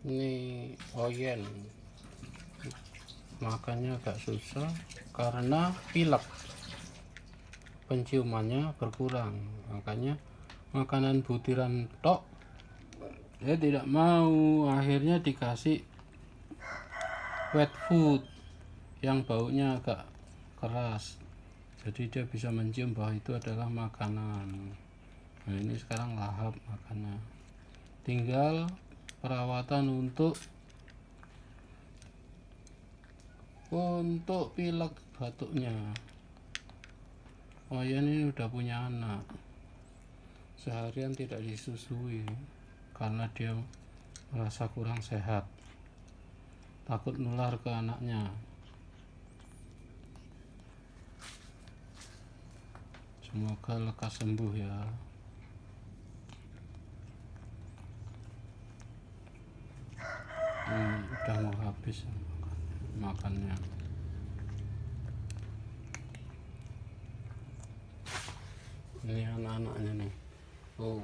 Ini Oyen makannya agak susah karena pilek, penciumannya berkurang, makanya makanan butiran tok dia tidak mau. Akhirnya dikasih wet food yang baunya agak keras, jadi dia bisa mencium bahwa itu adalah makanan. Nah, ini sekarang lahap makannya, tinggal perawatan untuk pilek batuknya. Oyen ini udah punya anak, seharian tidak disusui karena dia merasa kurang sehat, takut nular ke anaknya. Semoga lekas sembuh ya. Udah mau habis makannya. Ini anak-anaknya nih. Oh.